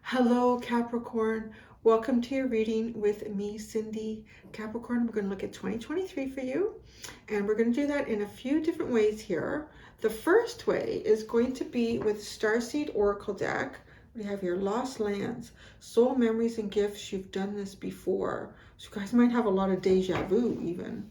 Hello, Capricorn. Welcome to your reading with me, Cindy. Capricorn, we're going to look at 2023 for you, and we're going to do that in a few different ways here. The first way is going to be with Starseed Oracle deck. We have here Lost Lands, Soul Memories and Gifts. You've done this before. So you guys might have a lot of deja vu even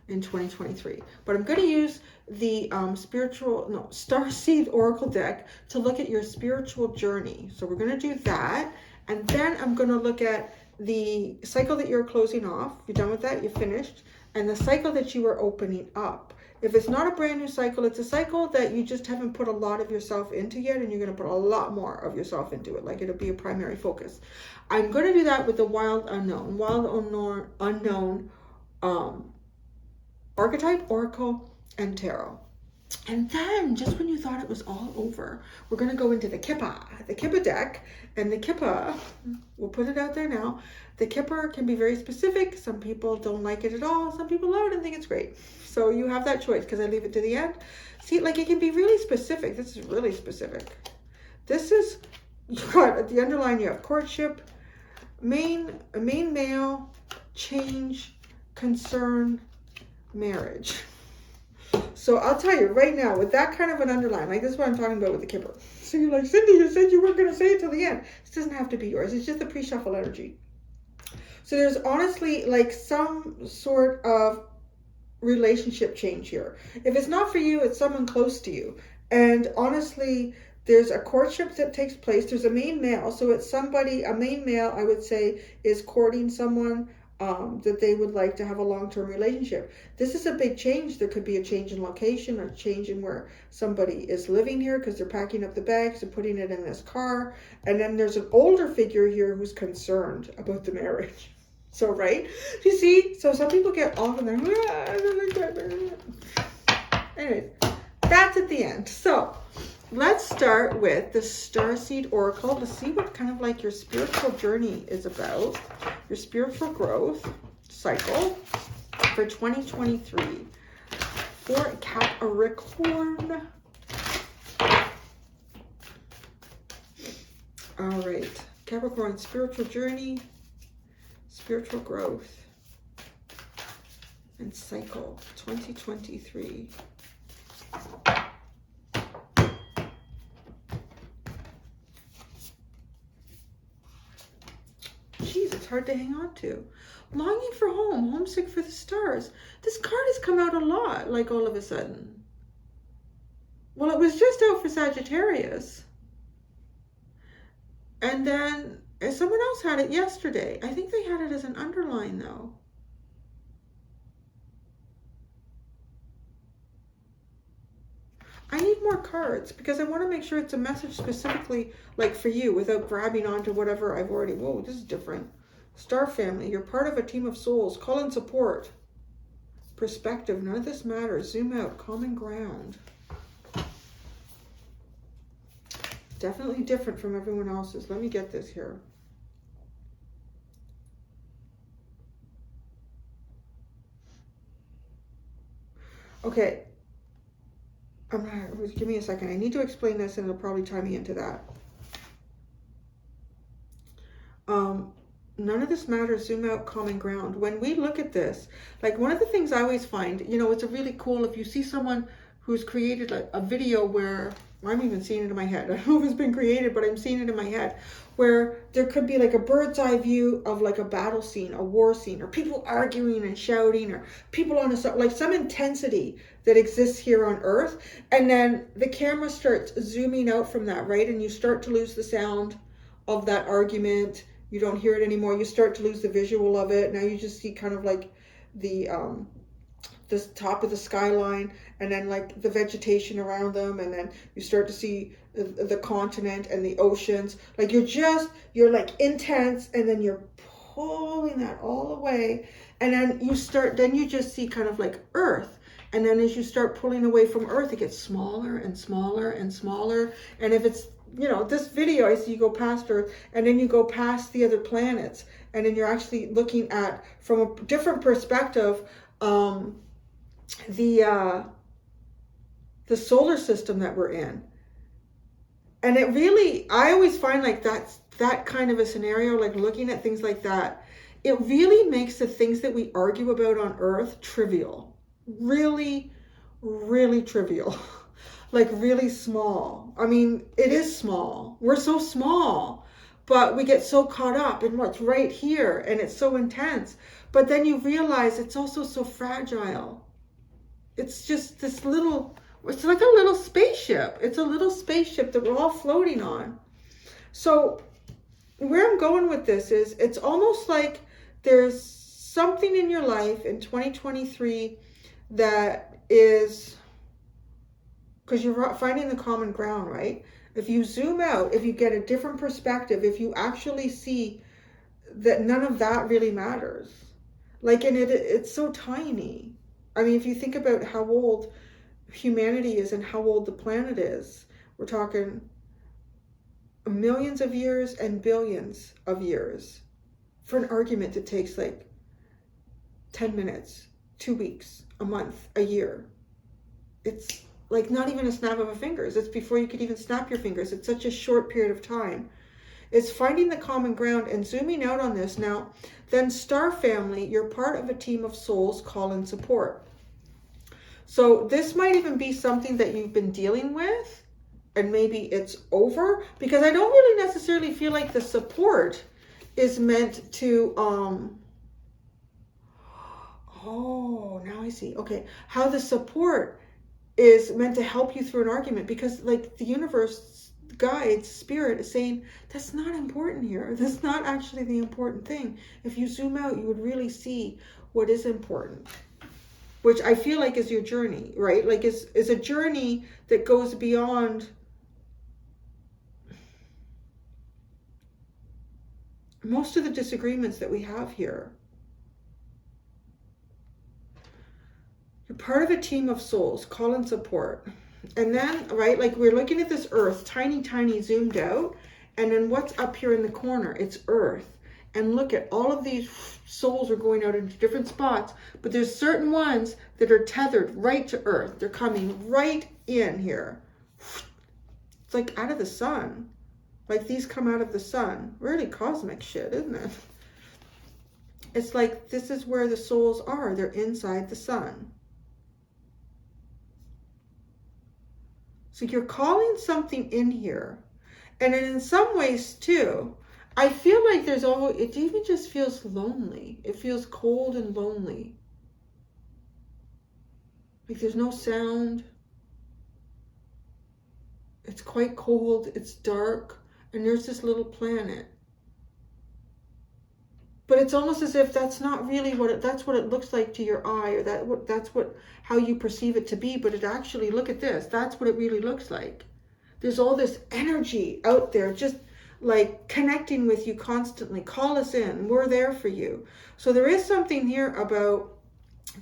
in 2023. But I'm going to use the Starseed Oracle deck to look at your spiritual journey. So we're going to do that. And then I'm going to look at the cycle that you're closing off. You're done with that, you're finished. And the cycle that you are opening up. If it's not a brand new cycle, it's a cycle that you just haven't put a lot of yourself into yet, and you're going to put a lot more of yourself into it. Like it'll be a primary focus. I'm going to do that with the Wild Unknown Archetype, Oracle, and Tarot. And then, just when you thought it was all over, we're going to go into the Kipper deck. And the Kipper, we'll put it out there now, the Kipper can be very specific. Some people don't like it at all. Some people love it and think it's great. So you have that choice because I leave it to the end. See, like it can be really specific. This is really specific. This is, you got at the underline, you have courtship, main male, change, concern, marriage. So I'll tell you right now, with that kind of an underline, like this is what I'm talking about with the Kipper. So you're like, Cindy, you said you weren't going to say it till the end. This doesn't have to be yours. It's just the pre-shuffle energy. So there's honestly like some sort of relationship change here. If it's not for you, it's someone close to you. And honestly, there's a courtship that takes place. There's a main male. So it's somebody, a main male, I would say, is courting someone that they would like to have a long-term relationship. This is a big change. There could be a change in location, or a change in where somebody is living here because they're packing up the bags and putting it in this car. And then there's an older figure here who's concerned about the marriage. So, right? You see? So some people get off and they're, anyways, that's at the end. So let's start with the Starseed Oracle to see what kind of like your spiritual journey is about, your spiritual growth cycle for 2023 for Capricorn. All right, Capricorn, spiritual journey, spiritual growth, and cycle 2023. It's hard to hang on to. Longing for home, homesick for the stars. This card has come out a lot, like all of a sudden. Well, it was just out for Sagittarius. And then someone else had it yesterday. I think they had it as an underline though. I need more cards because I want to make sure it's a message specifically like for you without grabbing onto whatever I've already, whoa, this is different. Star family, you're part of a team of souls. Call in support. Perspective, none of this matters. Zoom out, common ground. Definitely different from everyone else's. Let me get this here. Okay. Give me a second. I need to explain this and it'll probably tie me into that. None of this matters. Zoom out, common ground. When we look at this, like one of the things I always find, you know, it's a really cool if you see someone who's created like a video where I'm even seeing it in my head. I don't know if it's been created, but I'm seeing it in my head where there could be like a bird's eye view of like a battle scene, a war scene, or people arguing and shouting, or people on a, like some intensity that exists here on Earth. And then the camera starts zooming out from that, right? And you start to lose the sound of that argument. You don't hear it anymore. You start to lose the visual of it. Now you just see kind of like the top of the skyline, and then like the vegetation around them, and then you start to see the continent and the oceans. Like you're like intense, and then you're pulling that all away, and then you just see kind of like Earth. And then as you start pulling away from Earth, it gets smaller and smaller and smaller. And if it's, you know, this video, I see you go past Earth, and then you go past the other planets, and then you're actually looking at, from a different perspective, the solar system that we're in. And it really, I always find like that kind of a scenario, like looking at things like that, it really makes the things that we argue about on Earth trivial. Really, really trivial. Like really small. I mean, it is small. We're so small, but we get so caught up in what's right here, and it's so intense. But then you realize it's also so fragile. It's just this little, it's like a little spaceship. It's a little spaceship that we're all floating on. So where I'm going with this is, it's almost like there's something in your life in 2023 that is, because you're finding the common ground, right? If you zoom out, if you get a different perspective, if you actually see that none of that really matters. Like, and it's so tiny. I mean, if you think about how old humanity is and how old the planet is, we're talking millions of years and billions of years. For an argument, it takes like 10 minutes, 2 weeks, a month, a year. It's like not even a snap of a fingers. It's before you could even snap your fingers. It's such a short period of time. It's finding the common ground and zooming out on this. Now, then star family, you're part of a team of souls, call and support. So this might even be something that you've been dealing with, and maybe it's over, because I don't really necessarily feel like the support is meant to, oh, now I see. Okay. How the support is meant to help you through an argument, because like the universe, guides, spirit is saying, that's not important here. That's not actually the important thing. If you zoom out, you would really see what is important, which I feel like is your journey, right? Like is a journey that goes beyond most of the disagreements that we have here. You're part of a team of souls, call and support. And then, right, like we're looking at this earth, tiny, tiny, zoomed out. And then what's up here in the corner? It's earth. And look at all of these souls are going out into different spots. But there's certain ones that are tethered right to earth. They're coming right in here. It's like out of the sun. Like these come out of the sun. Really cosmic shit, isn't it? It's like this is where the souls are. They're inside the sun. So you're calling something in here. And in some ways too, I feel like there's always, it even just feels lonely. It feels cold and lonely. Like there's no sound. It's quite cold. It's dark. And there's this little planet. But it's almost as if that's not really that's what it looks like to your eye, or that's how you perceive it to be. But it actually, look at this. That's what it really looks like. There's all this energy out there, just like connecting with you constantly. Call us in. We're there for you. So there is something here about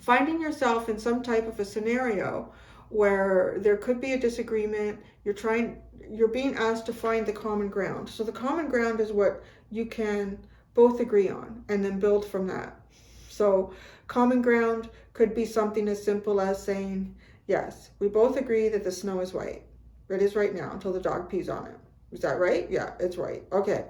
finding yourself in some type of a scenario where there could be a disagreement. You're being asked to find the common ground. So the common ground is what you can both agree on, and then build from that. So common ground could be something as simple as saying, yes, we both agree that the snow is white. It is right now until the dog pees on it. Is that right? Yeah, it's right. Okay.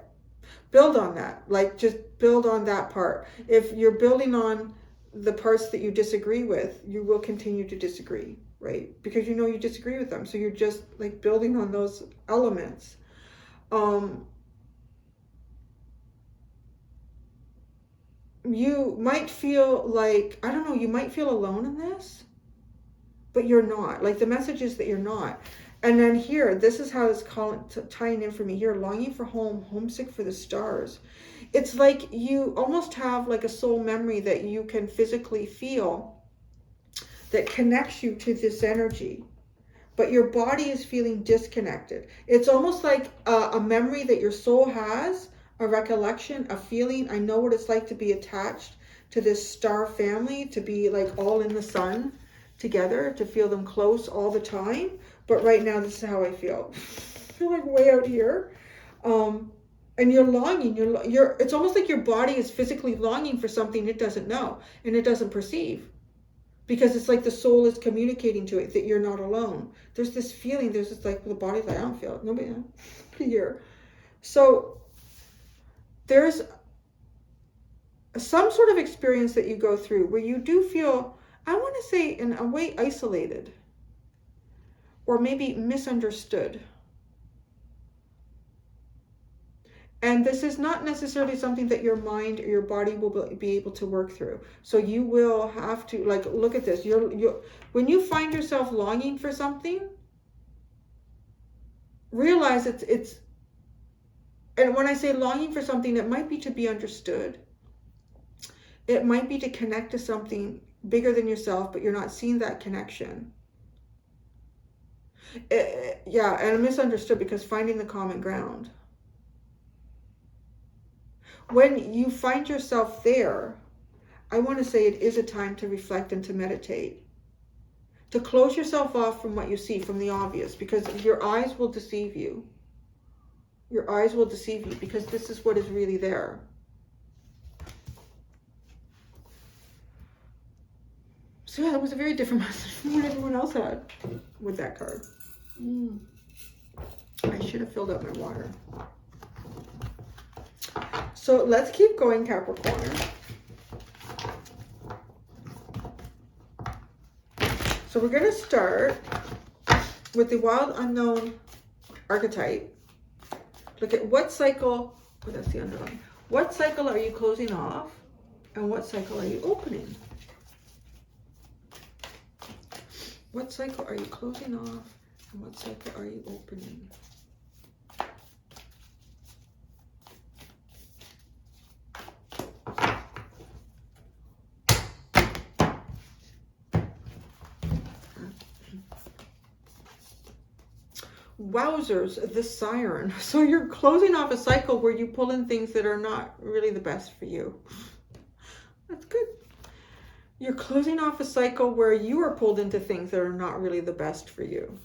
Build on that. Like just build on that part. If you're building on the parts that you disagree with, you will continue to disagree, right? Because you know you disagree with them. So you're just like building on those elements. You might feel like, I don't know, you might feel alone in this, but you're not. Like the message is that you're not. And then here, this is how it's tying in for me here. Longing for home, homesick for the stars. It's like you almost have like a soul memory that you can physically feel that connects you to this energy. But your body is feeling disconnected. It's almost like a memory that your soul has, a recollection, a feeling. I know what it's like to be attached to this star family, to be like all in the sun together, to feel them close all the time. But right now, this is how I feel. I feel like way out here. And you're longing. It's almost like your body is physically longing for something it doesn't know and it doesn't perceive. because it's like the soul is communicating to it that you're not alone. There's this feeling, there's this like, the body's like, I don't feel it. Nobody here. So there's some sort of experience that you go through where you do feel, I want to say in a way, isolated or maybe misunderstood. And this is not necessarily something that your mind or your body will be able to work through. So you will have to, like, look at this. When you find yourself longing for something, realize it's, and when I say longing for something, it might be to be understood. It might be to connect to something bigger than yourself, but you're not seeing that connection. Yeah, and misunderstood, because finding the common ground. When you find yourself there, I want to say it is a time to reflect and to meditate. To close yourself off from what you see, from the obvious, because your eyes will deceive you. Your eyes will deceive you, because this is what is really there. So yeah, that was a very different message from what everyone else had with that card. I should have filled up my water. So let's keep going, Capricorn. So we're going to start with the wild unknown archetype. Look at what cycle, oh, that's the underline. What cycle are you closing off and what cycle are you opening? What cycle are you closing off and what cycle are you opening? Wowzers, the siren. So you're closing off a cycle where you pull in things that are not really the best for you. That's good. You're closing off a cycle where you are pulled into things that are not really the best for you.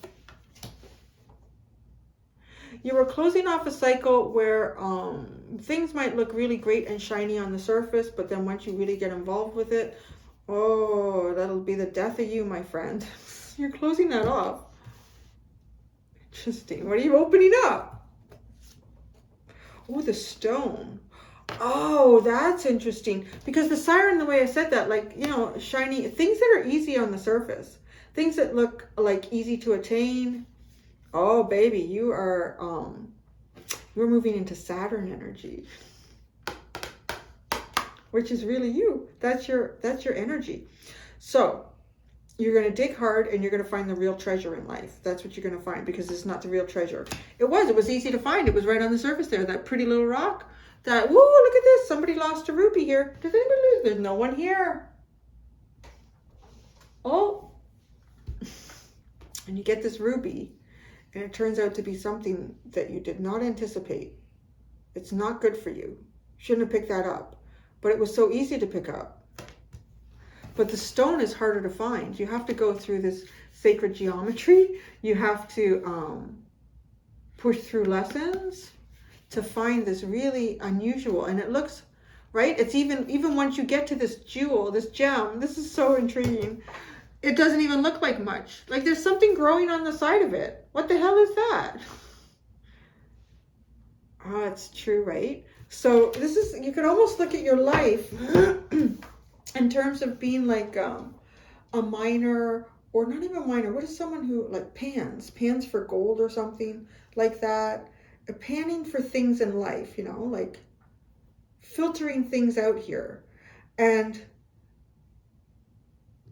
You are closing off a cycle where things might look really great and shiny on the surface, but then once you really get involved with it, oh, that'll be the death of you, my friend. You're closing that off. Interesting. What are you opening up? Oh, the stone. Oh, that's interesting. Because the siren, the way I said that, like, you know, shiny, things that are easy on the surface. Things that look like easy to attain. Oh, baby, you are, you're moving into Saturn energy. Which is really you. That's your energy. So, you're going to dig hard and you're going to find the real treasure in life. That's what you're going to find, because it's not the real treasure. It was easy to find. It was right on the surface there. That pretty little rock. That, whoa, look at this. Somebody lost a ruby here. Does anybody lose? There's no one here. Oh. And you get this ruby and it turns out to be something that you did not anticipate. It's not good for you. Shouldn't have picked that up. But it was so easy to pick up. But the stone is harder to find. You have to go through this sacred geometry. You have to push through lessons to find this really unusual. And it looks, right? It's even once you get to this jewel, this gem, this is so intriguing. It doesn't even look like much. Like there's something growing on the side of it. What the hell is that? Oh, it's true, right? So this is, you can almost look at your life in terms of being like a miner, or not even a miner. What is someone who, like pans for gold or something like that? Panning for things in life, you know, like filtering things out here and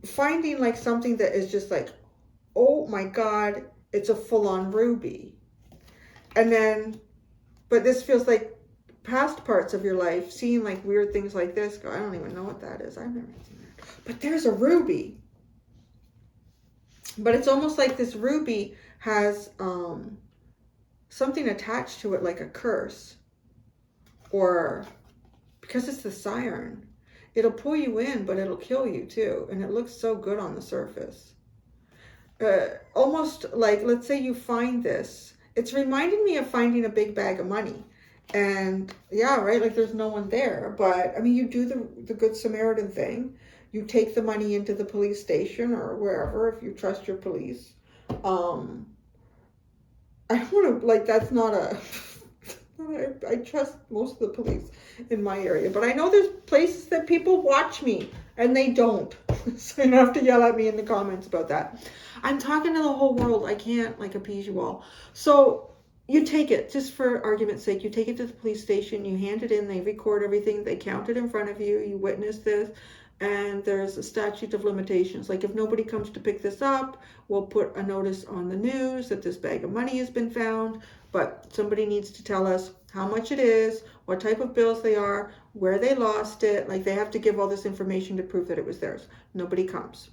finding like something that is just like, oh my God, it's a full-on ruby. And then, but this feels like past parts of your life, seeing like weird things like this, go, I don't even know what that is. I've never seen that. But there's a ruby. But it's almost like this ruby has something attached to it, like a curse. Or because it's the siren, it'll pull you in, but it'll kill you too. And it looks so good on the surface. Almost like, let's say you find this. It's reminding me of finding a big bag of money. And yeah, right, like there's no one there. But I mean, you do the Good Samaritan thing. You take the money into the police station or wherever if you trust your police. I don't want to, like, that's not a, I trust most of the police in my area, but I know there's places that people watch me and they don't. So you don't have to yell at me in the comments about that. I'm talking to the whole world. I can't, like, appease you all. So you take it, just for argument's sake, you take it to the police station, you hand it in, they record everything, they count it in front of you, you witness this, and there's a statute of limitations. Like, if nobody comes to pick this up, we'll put a notice on the news that this bag of money has been found, but somebody needs to tell us how much it is, what type of bills they are, where they lost it. Like, they have to give all this information to prove that it was theirs. Nobody comes.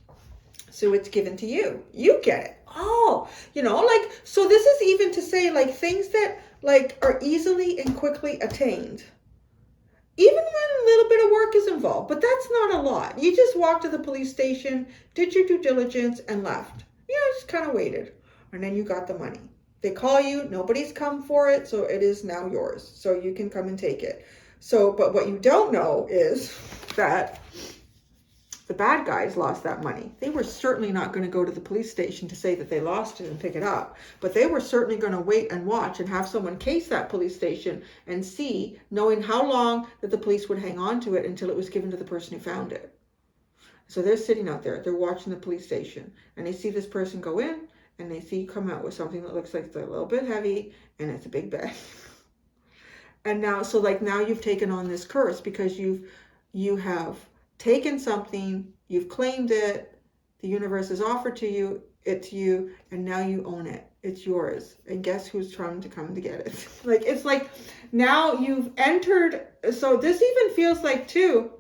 So it's given to you. You get it. Oh, you know, like, so this is even to say, like, things that, like, are easily and quickly attained. Even when a little bit of work is involved, but that's not a lot. You just walked to the police station, did your due diligence, and left. You know, just kind of waited. And then you got the money. They call you, nobody's come for it, so it is now yours. So you can come and take it. So, but what you don't know is that the bad guys lost that money. They were certainly not going to go to the police station to say that they lost it and pick it up. But they were certainly going to wait and watch and have someone case that police station and see, knowing how long that the police would hang on to it until it was given to the person who found it. So they're sitting out there, they're watching the police station, and they see this person go in, and they see you come out with something that looks like it's a little bit heavy, and it's a big bag. And now, so like now you've taken on this curse because you have taken something, you've claimed it, the universe has offered to you, it to you, and now you own it. It's yours. And guess who's trying to come to get it? Like, it's like now you've entered. So this even feels like, too,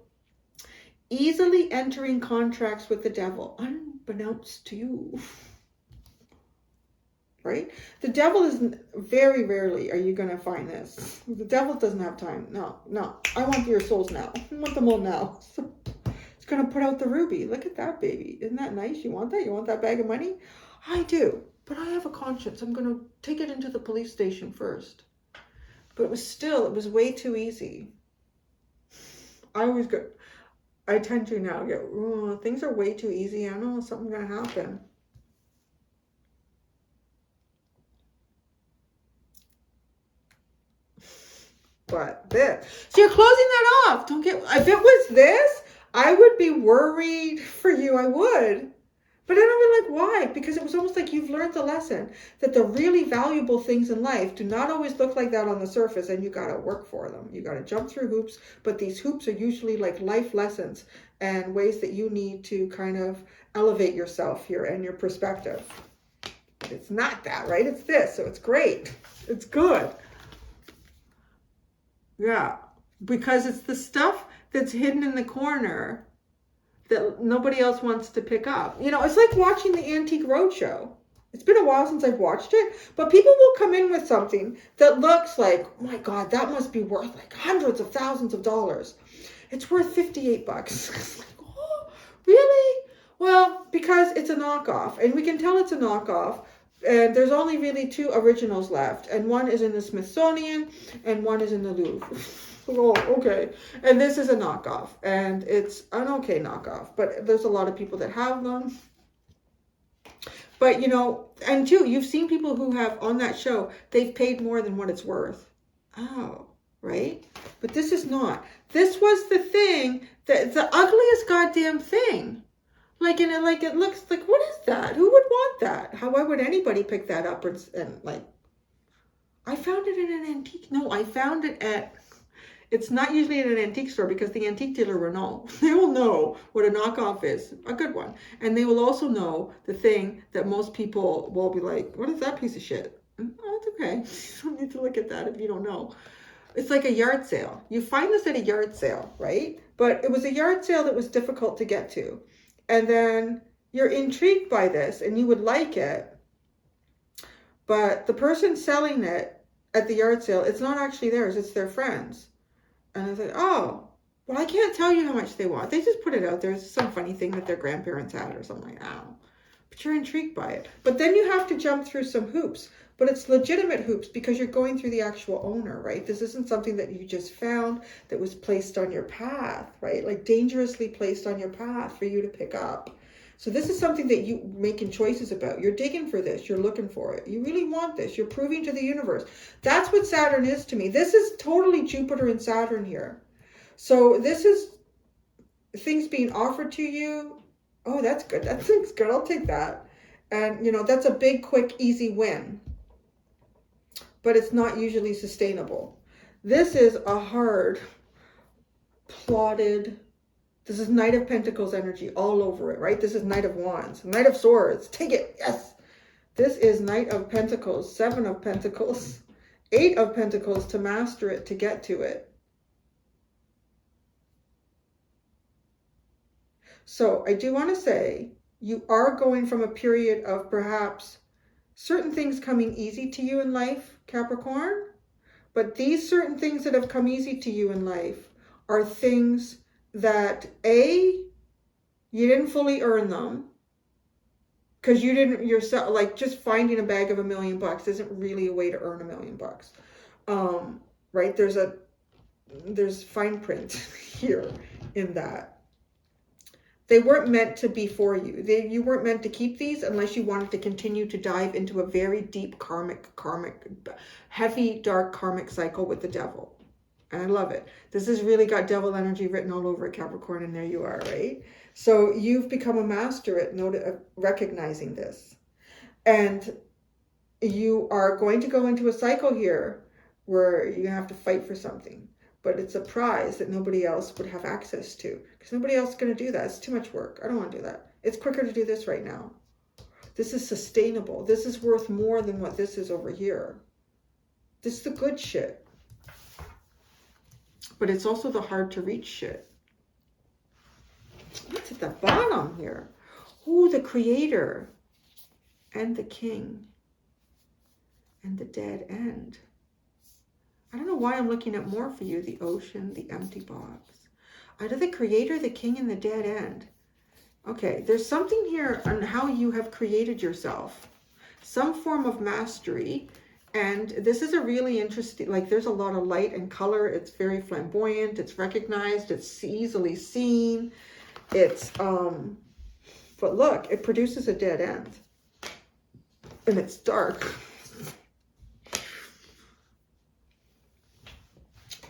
easily entering contracts with the devil, unbeknownst to you. Right? The devil is very rarely are you going to find this. The devil doesn't have time. No. I want your souls now. I want them all now. So it's going to put out the ruby. Look at that, baby. Isn't that nice? You want that? You want that bag of money? I do. But I have a conscience. I'm going to take it into the police station first. But it was way too easy. I tend to now get, things are way too easy. I know something's going to happen. But this. So you're closing that off. Don't get, if it was this, I would be worried for you. I would. But I don't be like, why? Because it was almost like you've learned the lesson that the really valuable things in life do not always look like that on the surface, and you got to work for them. You got to jump through hoops, but these hoops are usually like life lessons and ways that you need to kind of elevate yourself here and your perspective. It's not that, right? It's this. So it's great. It's good. Yeah, because it's the stuff that's hidden in the corner that nobody else wants to pick up. You know, it's like watching the Antique Roadshow. It's been a while since I've watched it, but people will come in with something that looks like, oh my God, that must be worth like hundreds of thousands of dollars. It's worth $58. It's like, oh, really? Well, because it's a knockoff, and we can tell it's a knockoff. And there's only really 2 originals left. And one is in the Smithsonian and one is in the Louvre. Oh, okay. And this is a knockoff. And it's an okay knockoff. But there's a lot of people that have them. But, you know, and too, you've seen people who have, on that show, they've paid more than what it's worth. Oh, right? But this is not. This was the thing, the ugliest goddamn thing. Like, and it looks like, what is that? Who would want that? Why would anybody pick that up? And like, I found it in an antique. No, I found it at, it's not usually in an antique store because the antique dealer will know. They will know what a knockoff is, a good one. And they will also know the thing that most people will be like, what is that piece of shit? Oh, it's okay. You don't need to look at that if you don't know. It's like a yard sale. You find this at a yard sale, right? But it was a yard sale that was difficult to get to. And then you're intrigued by this and you would like it. But the person selling it at the yard sale, it's not actually theirs, it's their friends. And I was like, oh, well, I can't tell you how much they want. They just put it out there. It's some funny thing that their grandparents had or something like that. but you're intrigued by it. But then you have to jump through some hoops. But it's legitimate hoops because you're going through the actual owner, right? This isn't something that you just found that was placed on your path, right? Like dangerously placed on your path for you to pick up. So this is something that you're making choices about. You're digging for this. You're looking for it. You really want this. You're proving to the universe. That's what Saturn is to me. This is totally Jupiter and Saturn here. So this is things being offered to you. Oh, that's good. That seems good. I'll take that. And, you know, that's a big, quick, easy win. But it's not usually sustainable. This is a hard, plotted, this is Knight of Pentacles energy all over it, right? This is Knight of Wands, Knight of Swords. Take it, yes. This is Knight of Pentacles, 7 of Pentacles, 8 of Pentacles to master it, to get to it. So I do want to say, you are going from a period of perhaps certain things coming easy to you in life, Capricorn, but these certain things that have come easy to you in life are things that A, you didn't fully earn them because you didn't yourself, like just finding a bag of $1 million isn't really a way to earn $1 million. Right? There's fine print here in that. They weren't meant to be for you. You weren't meant to keep these unless you wanted to continue to dive into a very deep karmic, heavy, dark karmic cycle with the devil. And I love it. This has really got devil energy written all over it, Capricorn, and there you are, right? So you've become a master at recognizing this. And you are going to go into a cycle here where you have to fight for something. But it's a prize that nobody else would have access to. Because nobody else is going to do that. It's too much work. I don't want to do that. It's quicker to do this right now. This is sustainable. This is worth more than what this is over here. This is the good shit. But it's also the hard to reach shit. What's at the bottom here? Ooh, the Creator. And the King. And the Dead End. I don't know why I'm looking at more for you. The Ocean, the Empty Box. Out of the Creator, the King, and the Dead End. Okay, there's something here on how you have created yourself. Some form of mastery. And this is a really interesting, like there's a lot of light and color. It's very flamboyant. It's recognized. It's easily seen. It's, but look, it produces a dead end. And it's dark.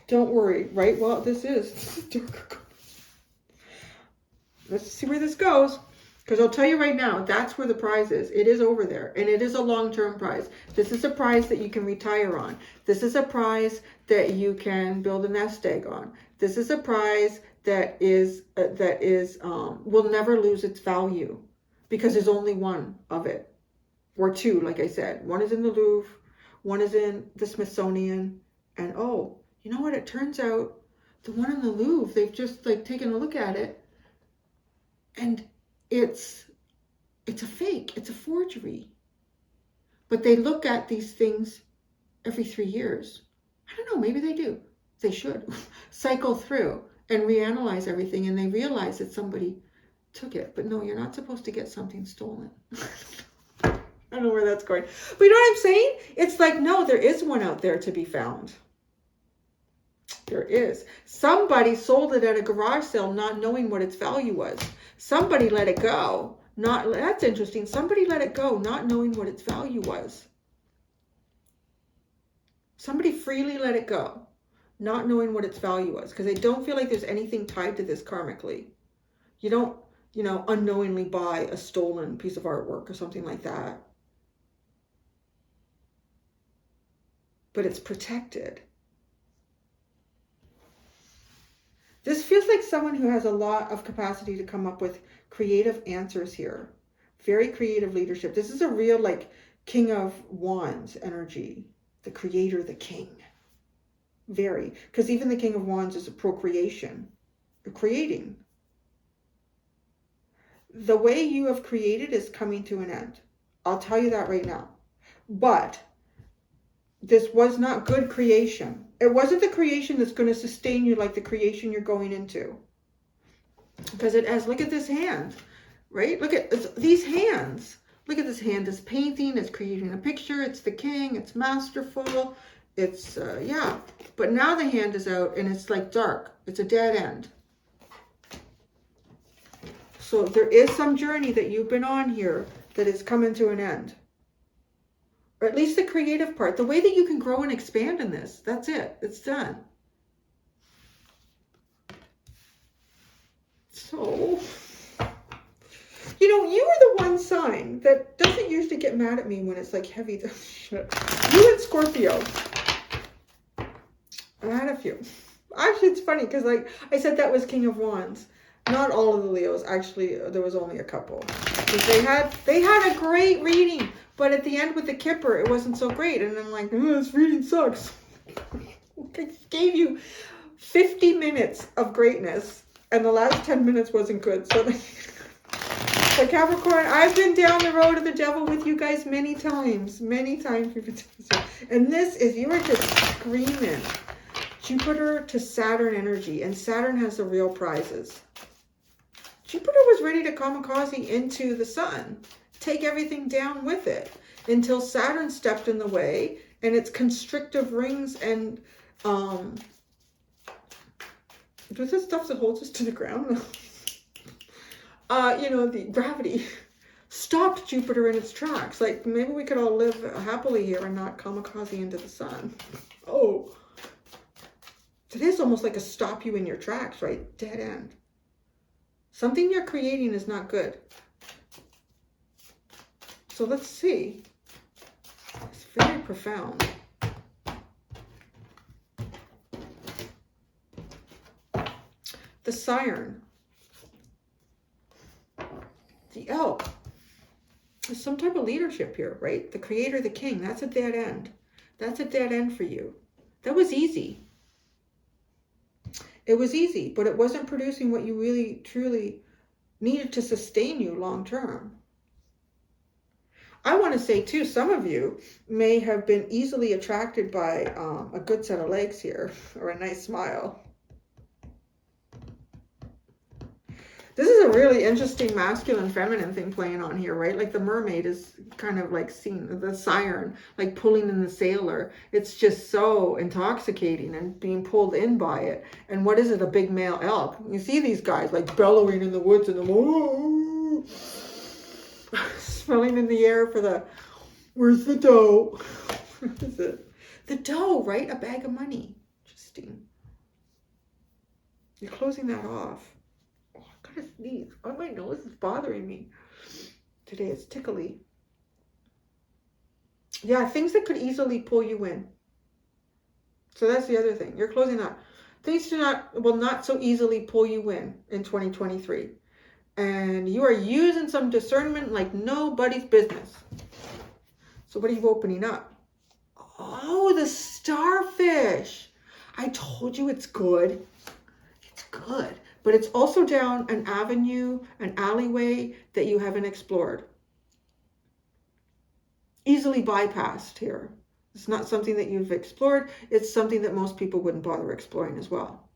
Don't worry, right? Well, this is dark. Let's see where this goes. Because I'll tell you right now, that's where the prize is. It is over there. And it is a long-term prize. This is a prize that you can retire on. This is a prize that you can build a nest egg on. This is a prize that will never lose its value. Because there's only one of it. Or two, like I said. One is in the Louvre. One is in the Smithsonian. And oh, you know what? It turns out the one in the Louvre, they've just like taken a look at it. And it's a fake. It's a forgery. But they look at these things every 3 years. I don't know. Maybe they do. They should cycle through and reanalyze everything. And they realize that somebody took it. But no, you're not supposed to get something stolen. I don't know where that's going. But you know what I'm saying? It's like, no, there is one out there to be found. There is. Somebody sold it at a garage sale not knowing what its value was. Somebody let it go. That's interesting. Somebody let it go not knowing what its value was. Somebody freely let it go not knowing what its value was because they don't feel like there's anything tied to this karmically. You don't, unknowingly buy a stolen piece of artwork or something like that. But it's protected. This feels like someone who has a lot of capacity to come up with creative answers here. Very creative leadership. This is a real like King of Wands energy. The Creator, the King. Very. Because even the King of Wands is a procreation. You're creating. The way you have created is coming to an end. I'll tell you that right now. But this was not good creation. It wasn't the creation that's going to sustain you like the creation you're going into. Because it has, look at this hand. right? Look at these hands. Look at this hand. It's painting. It's creating a picture. It's the king. It's masterful. It's, yeah. But now the hand is out and it's like dark. It's a dead end. So there is some journey that you've been on here that is coming to an end. Or at least the creative part. The way that you can grow and expand in this. That's it. It's done. So, you know, you are the one sign that doesn't usually get mad at me when it's like heavy. You and Scorpio. I had a few. Actually, it's funny because like I said that was King of Wands. Not all of the Leos. Actually, there was only a couple. Because they had a great reading. But at the end with the Kipper, it wasn't so great. And I'm like, oh, this reading sucks. I gave you 50 minutes of greatness. And the last 10 minutes wasn't good. So, so Capricorn, I've been down the road of the devil with you guys many times. Many times. And this is, you are just screaming. Jupiter to Saturn energy. And Saturn has the real prizes. Jupiter was ready to kamikaze into the sun. Take everything down with it. Until Saturn stepped in the way. And its constrictive rings and... Does this stuff that holds us to the ground? You know, the gravity stopped Jupiter in its tracks. Like, maybe we could all live happily here and not kamikaze into the sun. Oh. It is almost like a stop you in your tracks, right? Dead end. Something you're creating is not good. So let's see. It's very profound. The Siren. The Elk. There's some type of leadership here, right? The Creator, the King. That's a dead end. That's a dead end for you. That was easy. It was easy, but it wasn't producing what you really, truly needed to sustain you long term. I want to say, too, some of you may have been easily attracted by a good set of legs here or a nice smile. This is a really interesting masculine feminine thing playing on here, right? Like the mermaid is kind of like seen, the siren, like pulling in the sailor. It's just so intoxicating and being pulled in by it. And what is it? A big male elk. You see these guys like bellowing in the woods and the smelling in the air for the, where's the dough? What is it? The dough, right? A bag of money. Interesting. You're closing that off. I gotta sneeze. Oh, my nose is bothering me. Today it's tickly. Yeah, things that could easily pull you in. So that's the other thing. You're closing that. Things will not so easily pull you in 2023. And you are using some discernment like nobody's business. So what are you opening up? Oh, the starfish. I told you it's good. It's good. But it's also down an avenue, an alleyway that you haven't explored. Easily bypassed here. It's not something that you've explored. It's something that most people wouldn't bother exploring as well.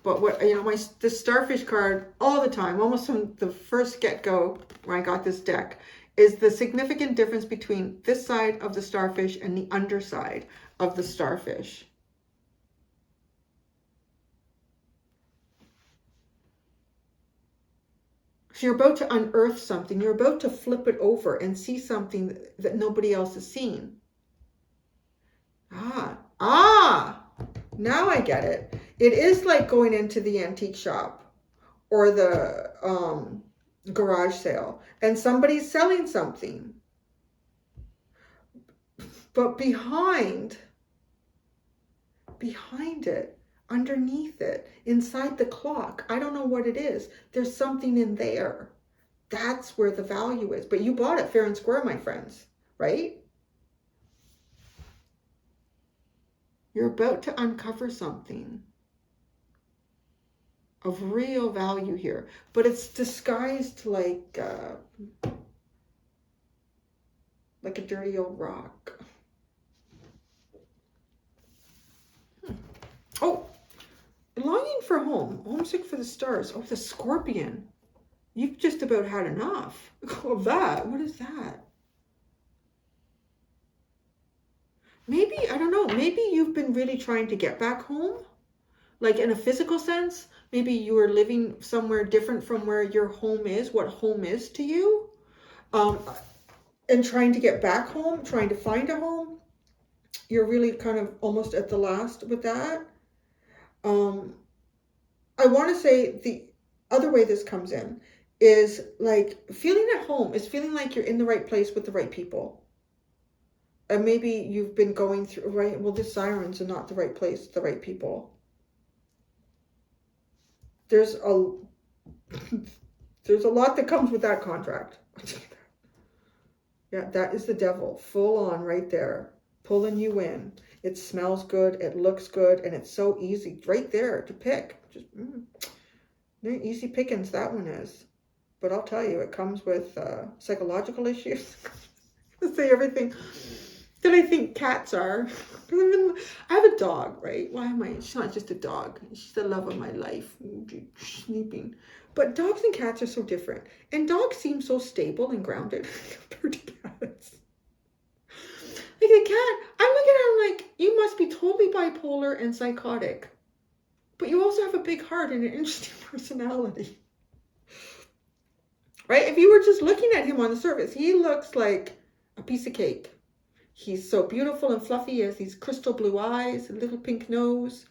But what, you know, this starfish card all the time, almost from the first get-go when I got this deck, is the significant difference between this side of the starfish and the underside of the starfish. So you're about to unearth something. You're about to flip it over and see something that nobody else has seen. Now I get it. It is like going into the antique shop or the garage sale and somebody's selling something. But behind it, underneath it, inside the clock, I don't know what it is. There's something in there. That's where the value is. But you bought it fair and square, my friends, right? You're about to uncover something of real value here, but it's disguised like a dirty old rock. Oh, longing for home, homesick for the stars. Oh, the scorpion. You've just about had enough of that. What is that? Maybe, I don't know, maybe you've been really trying to get back home, like in a physical sense. Maybe you are living somewhere different from where your home is, what home is to you, and trying to get back home, trying to find a home. You're really kind of almost at the last with that. I want to say the other way this comes in is like feeling at home, is feeling like you're in the right place with the right people. And maybe you've been going through, right? Well, the sirens are not the right place, the right people. There's a lot that comes with that contract. Yeah, that is the devil, full on right there, pulling you in. It smells good, it looks good, and it's so easy right there to pick. Just easy pickings, that one is. But I'll tell you, it comes with psychological issues. Say everything that I think cats are. I have a dog, right? Why am I? She's not just a dog. She's the love of my life. Sleeping. But dogs and cats are so different. And dogs seem so stable and grounded compared to cats. Like a cat, I'm looking at him like, you must be totally bipolar and psychotic. But you also have a big heart and an interesting personality. Right? If you were just looking at him on the surface, he looks like a piece of cake. He's so beautiful and fluffy. He has these crystal blue eyes, a little pink nose,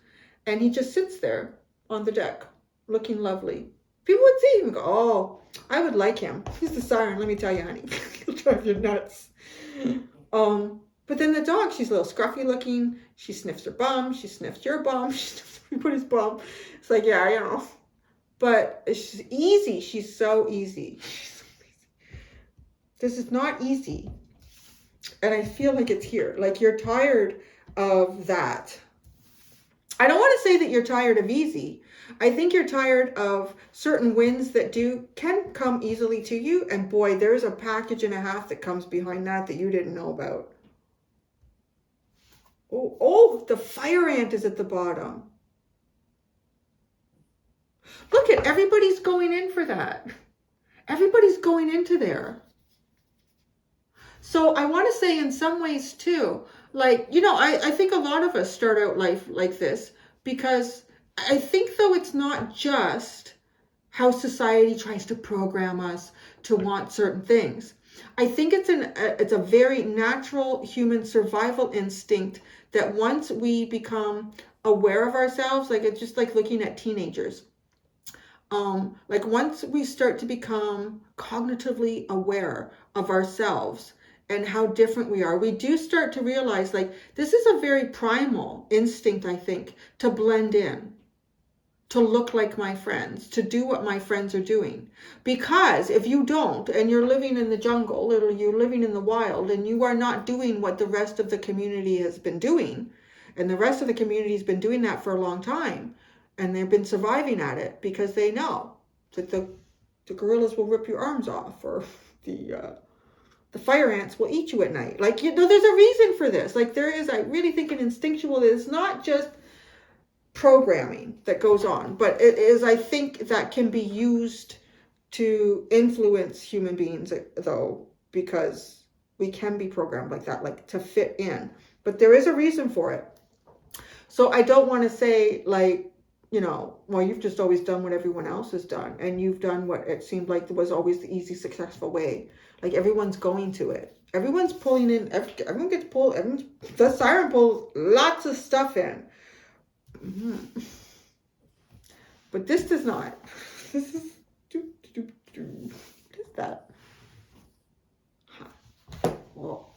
and he just sits there on the deck looking lovely. People would see him and go, oh, I would like him. He's the siren, let me tell you, honey. He'll drive you nuts. But then the dog, she's a little scruffy looking. She sniffs her bum. She sniffs your bum. She sniffs everybody's bum. It's like, yeah, you know. But she's easy. She's so easy. This is not easy. And I feel like it's here. Like you're tired of that. I don't want to say that you're tired of easy. I think you're tired of certain wins that can come easily to you. And boy, there's a package and a half that comes behind that you didn't know about. Oh, the fire ant is at the bottom. Look at everybody's going in for that. Everybody's going into there. So I want to say in some ways too, like, you know, I think a lot of us start out life like this because I think though it's not just how society tries to program us to want certain things. I think it's a very natural human survival instinct that once we become aware of ourselves, like it's just like looking at teenagers. Like once we start to become cognitively aware of ourselves and how different we are, we do start to realize like this is a very primal instinct, I think, to blend in, to look like my friends, to do what my friends are doing. Because if you don't, and you're living in the jungle, or you're living in the wild, and you are not doing what the rest of the community has been doing, and the rest of the community has been doing that for a long time, and they've been surviving at it because they know that the gorillas will rip your arms off, or the fire ants will eat you at night. Like, you know, there's a reason for this. Like there is, I really think an instinctual, it's not just programming that goes on, but it is, I think, that can be used to influence human beings though, because we can be programmed like that, like to fit in, but there is a reason for it. So I don't want to say like, you know, well, you've just always done what everyone else has done, and you've done what it seemed like was always the easy, successful way. Like everyone's going to it. Everyone's pulling in, everyone gets pulled, the siren pulls lots of stuff in. But this does not. This is what is that? Well,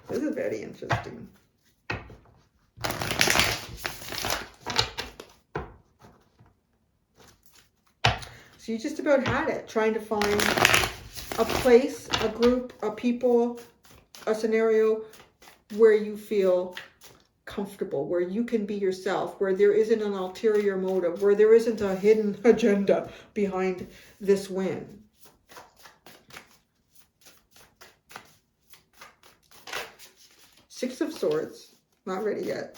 this is very interesting. So you just about had it, trying to find a place, a group, a people, a scenario where you feel comfortable, where you can be yourself, where there isn't an ulterior motive, where there isn't a hidden agenda behind this win. Six of Swords, not ready yet.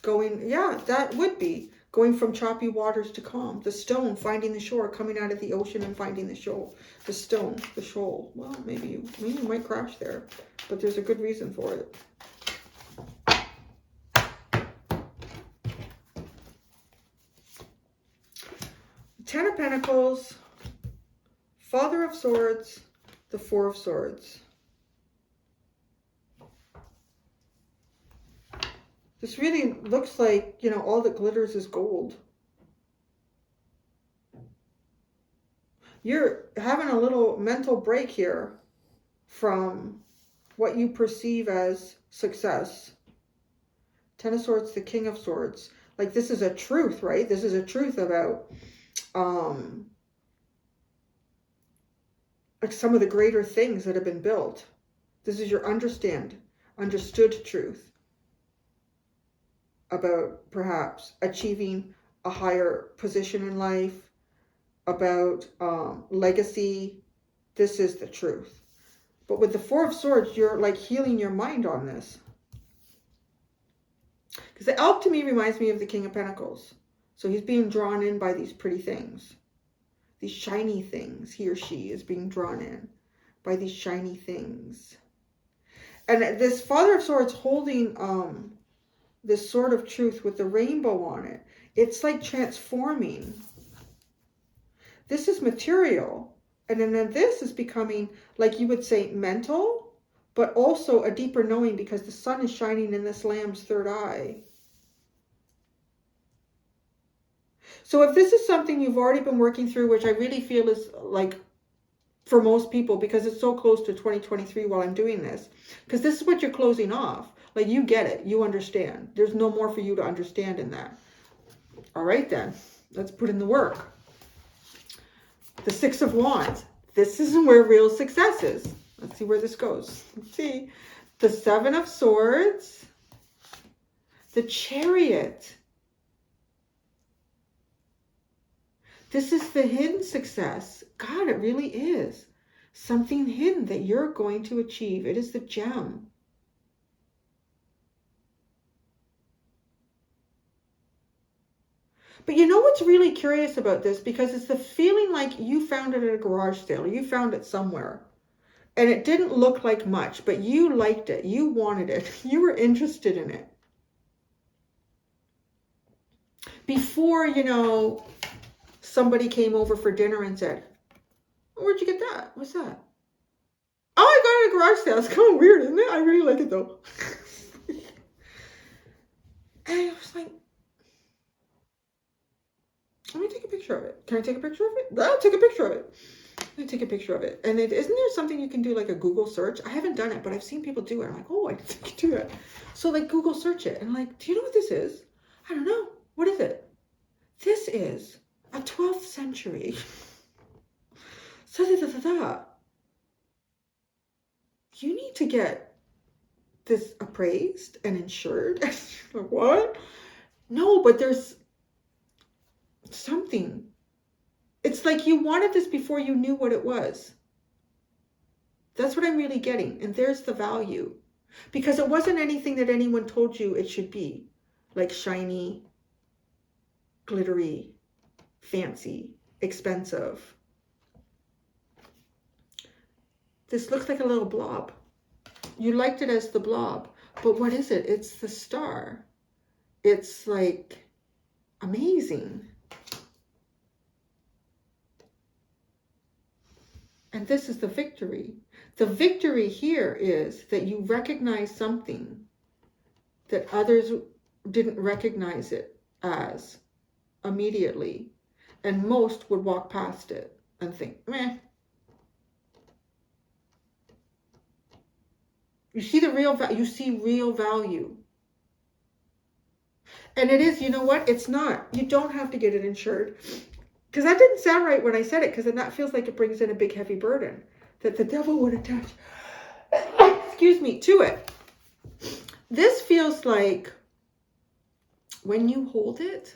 Going, yeah, that would be going from choppy waters to calm. The stone, finding the shore, coming out of the ocean and finding the shoal. The stone, the shoal. Well, maybe you might crash there, but there's a good reason for it. Ten of Pentacles, Father of Swords, the Four of Swords. This really looks like, you know, all that glitters is gold. You're having a little mental break here from what you perceive as success. Ten of Swords, the King of Swords. Like, this is a truth, right? This is a truth about like some of the greater things that have been built. This is your understood truth about perhaps achieving a higher position in life, about legacy. This is the truth. But with the Four of Swords, you're like healing your mind on this. Because the elk to me reminds me of the King of Pentacles. So he's being drawn in by these pretty things. These shiny things. He or she is being drawn in by these shiny things. And this Father of Swords holding this sword of truth with the rainbow on it. It's like transforming. This is material. And then this is becoming, like you would say, mental, but also a deeper knowing because the sun is shining in this lamb's third eye. So if this is something you've already been working through, which I really feel is like for most people, because it's so close to 2023 while I'm doing this, because this is what you're closing off. Like, you get it. You understand. There's no more for you to understand in that. All right, then. Let's put in the work. The Six of Wands. This is where real success is. Let's see where this goes. Let's see. The Seven of Swords. The Chariot. This is the hidden success. God, it really is. Something hidden that you're going to achieve. It is the gem. But you know what's really curious about this? Because it's the feeling like you found it at a garage sale. Or you found it somewhere. And it didn't look like much, but you liked it. You wanted it. You were interested in it. Before, you know, somebody came over for dinner and said, "Where'd you get that? What's that?" "Oh, I got it at a garage sale." It's kind of weird, isn't it? I really like it though. And I was like, let me take a picture of it. Can I take a picture of it? I'll take a picture of it. Let me take a picture of it. And isn't there something you can do, like a Google search? I haven't done it, but I've seen people do it. I'm like, oh, I can do it. So like Google search it. And like, do you know what this is? I don't know. What is it? This is a 12th century. You need to get this appraised and insured. Like, what? No, but there's something. It's like you wanted this before you knew what it was. That's what I'm really getting. And there's the value. Because it wasn't anything that anyone told you it should be. Like shiny, glittery, fancy, expensive. This looks like a little blob. You liked it as the blob. But what is it? It's the star. It's like amazing. And this is the victory. The victory here is that you recognize something that others didn't recognize it as immediately. And most would walk past it and think, meh. You see the real value. You see real value. And it is, you know what? It's not. You don't have to get it insured. Because that didn't sound right when I said it, because then that feels like it brings in a big heavy burden that the devil would attach, excuse me, to it. This feels like when you hold it,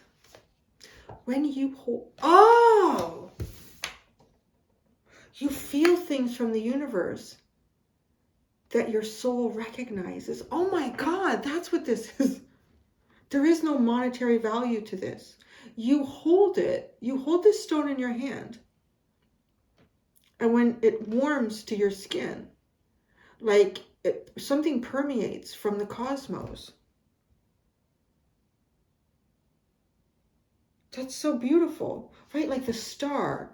oh, you feel things from the universe that your soul recognizes. Oh my God, that's what this is. There is no monetary value to this. You hold it, you hold this stone in your hand. And when it warms to your skin, like something permeates from the cosmos. That's so beautiful, right? Like the star.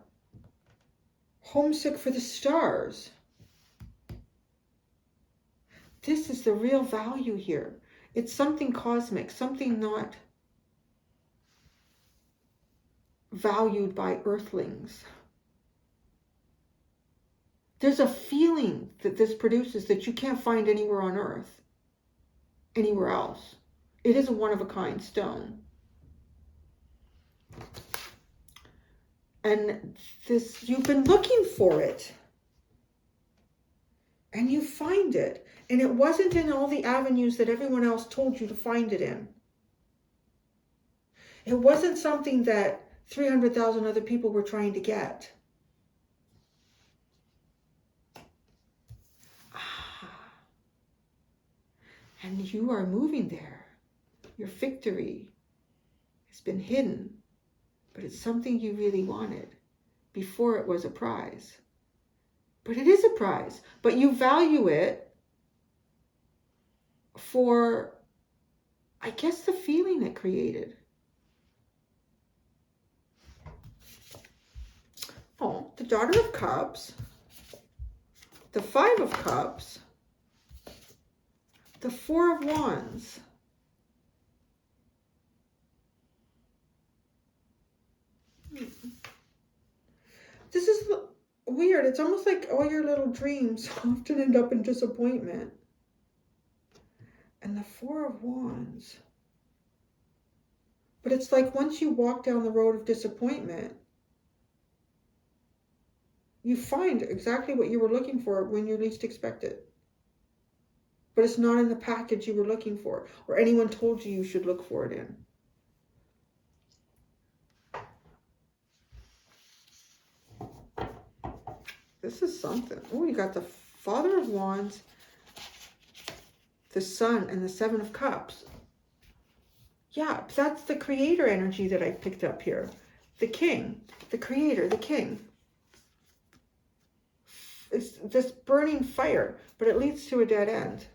Homesick for the stars. This is the real value here. It's something cosmic, something not valued by earthlings. There's a feeling that this produces that you can't find anywhere on earth, anywhere else. It is a one-of-a-kind stone. And this, you've been looking for it. And you find it. And it wasn't in all the avenues that everyone else told you to find it in. It wasn't something that 300,000 other people were trying to get. And you are moving there. Your victory has been hidden, but it's something you really wanted before it was a prize. But it is a prize, but you value it for, I guess, the feeling it created. Oh, the Daughter of Cups, the Five of Cups, the Four of Wands. This is weird. It's almost like all your little dreams often end up in disappointment. And the Four of Wands. But it's like once you walk down the road of disappointment, you find exactly what you were looking for when you least expect it. But it's not in the package you were looking for, or anyone told you you should look for it in. This is something. Oh, you got the Father of Wands, the Sun, and the Seven of Cups. Yeah, that's the creator energy that I picked up here. The King, the creator, the King. It's this burning fire, but it leads to a dead end.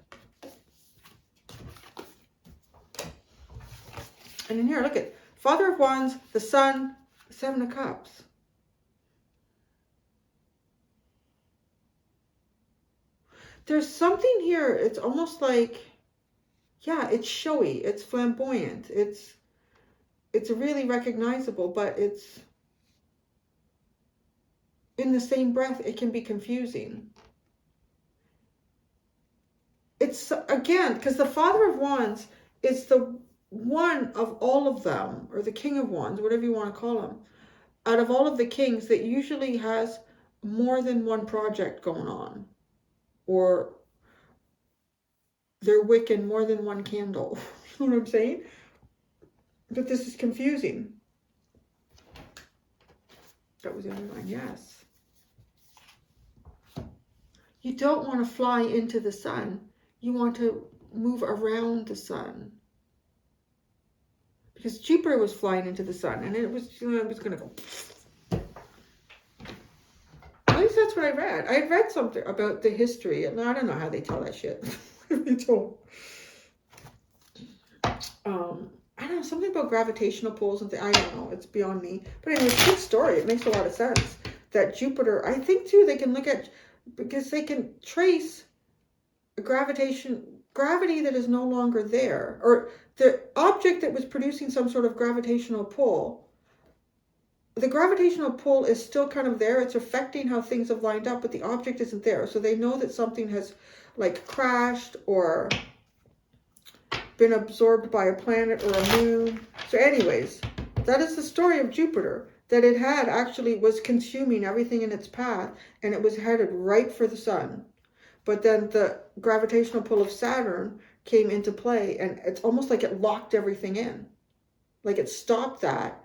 And in here, look at Father of Wands, the Sun, the Seven of Cups. There's something here, it's almost like, yeah, it's showy, it's flamboyant, it's really recognizable, but it's, in the same breath, it can be confusing. It's, again, because the Father of Wands is the one of all of them, or the King of Wands, whatever you want to call him, out of all of the kings that usually has more than one project going on, or they're wicking more than one candle. You know what I'm saying? But this is confusing. That was the other line, yes. You don't want to fly into the sun. You want to move around the sun. Because Jupiter was flying into the sun, and it was going to go. At least that's what I read. I read something about the history, and I don't know how they tell that shit. They told. I don't know, something about gravitational pulls and I don't know. It's beyond me. But anyway, it's a good story. It makes a lot of sense that Jupiter. I think too they can look at, because they can trace gravity that is no longer there, or the object that was producing some sort of gravitational pull. The gravitational pull is still kind of there. It's affecting how things have lined up, but the object isn't there. So they know that something has like crashed or been absorbed by a planet or a moon. So anyways, that is the story of Jupiter, that it had actually was consuming everything in its path, and it was headed right for the sun. But then the gravitational pull of Saturn came into play, and it's almost like it locked everything in. Like it stopped that.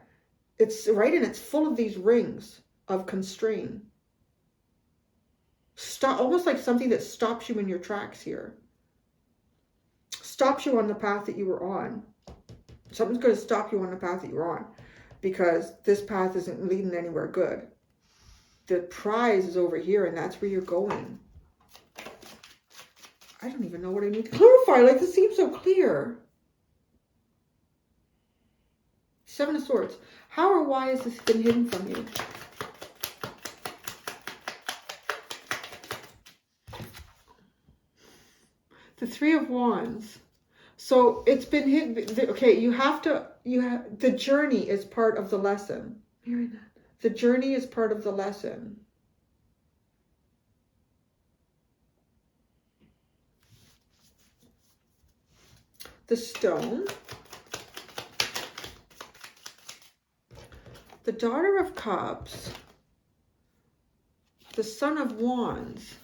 It's right, and it's full of these rings of constraint. Almost like something that stops you in your tracks here. Stops you on the path that you were on. Something's going to stop you on the path that you're on, because this path isn't leading anywhere good. The prize is over here, and that's where you're going. I don't even know what I need to clarify. Like, this seems so clear. Seven of Swords. How or why has this been hidden from you? The Three of Wands. So it's been hidden. Okay, the journey is part of the lesson. The journey is part of the lesson. The Stone. The Daughter of Cups. The Son of Wands.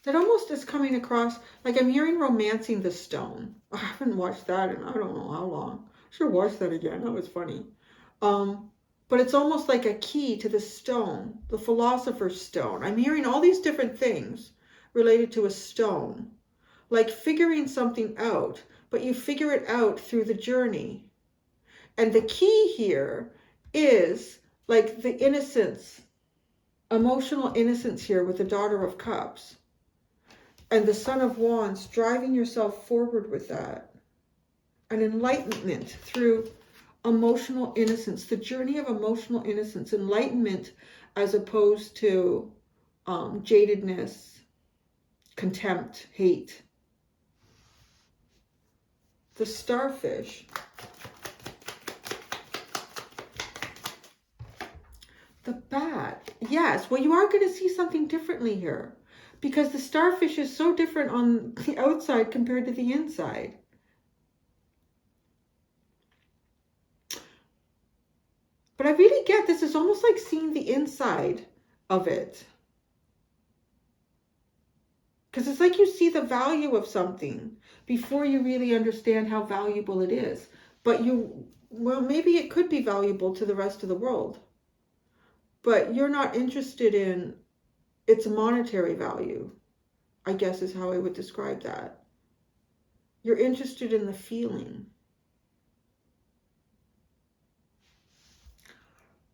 That almost is coming across, like I'm hearing romancing the stone. I haven't watched that in I don't know how long. I should watch that again. That was funny. But it's almost like a key to the stone, the Philosopher's Stone. I'm hearing all these different things related to a stone. Like figuring something out, but you figure it out through the journey. And the key here is like the innocence, emotional innocence here with the Daughter of Cups. And the Son of Wands, driving yourself forward with that. An enlightenment through emotional innocence. The journey of emotional innocence. Enlightenment as opposed to jadedness, contempt, hate. The Starfish. The Bat. Yes, well, you are going to see something differently here. Because the starfish is so different on the outside compared to the inside. But I really get this is almost like seeing the inside of it. Because it's like you see the value of something before you really understand how valuable it is. But well, maybe it could be valuable to the rest of the world. But you're not interested in its monetary value, I guess is how I would describe that. You're interested in the feeling.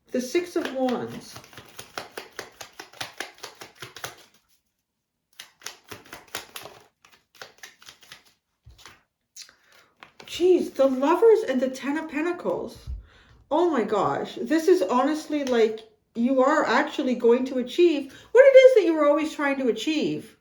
The Six of Wands. Geez, the Lovers and the Ten of Pentacles. Oh my gosh, this is honestly like you are actually going to achieve what it is that you were always trying to achieve.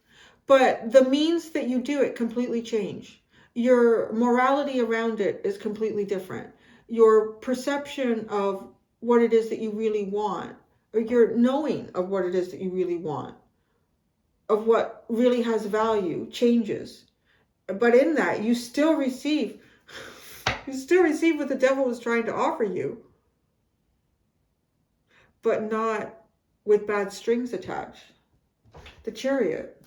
But the means that you do it completely change. Your morality around it is completely different. Your perception of what it is that you really want, or your knowing of what it is that you really want, of what really has value, changes. But in that, you still receive what the devil was trying to offer you. But not with bad strings attached. The Chariot.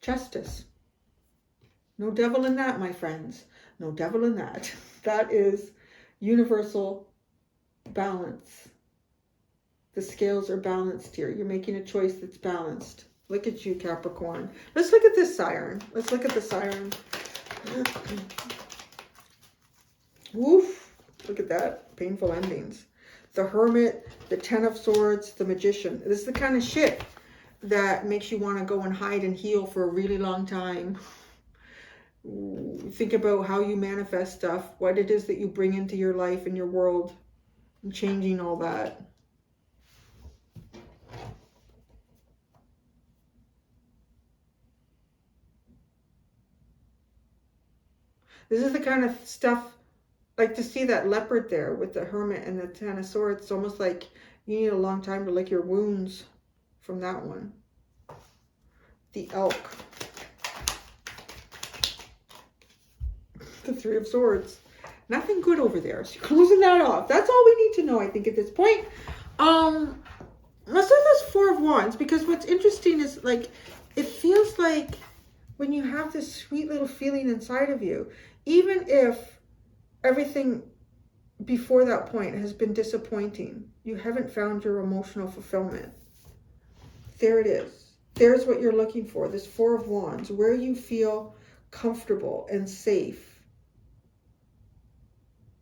Justice. No devil in that, my friends. No devil in that. That is universal balance. The scales are balanced here. You're making a choice that's balanced. Look at you, Capricorn. Let's look at this siren. Let's look at the siren. Woof. Look at that. Painful endings. The Hermit, the Ten of Swords, the Magician. This is the kind of shit that makes you want to go and hide and heal for a really long time. Think about how you manifest stuff, what it is that you bring into your life and your world, and changing all that. This is the kind of stuff, like to see that leopard there with the Hermit and the Ten of Swords. It's almost like you need a long time to lick your wounds from that one. The Elk. The Three of Swords. Nothing good over there. So you're closing that off. That's all we need to know, I think, at this point. Let's do this Four of Wands, because what's interesting is, like, it feels like when you have this sweet little feeling inside of you, even if everything before that point has been disappointing, you haven't found your emotional fulfillment. There it is. there's what you're looking for, this Four of Wands, where you feel comfortable and safe,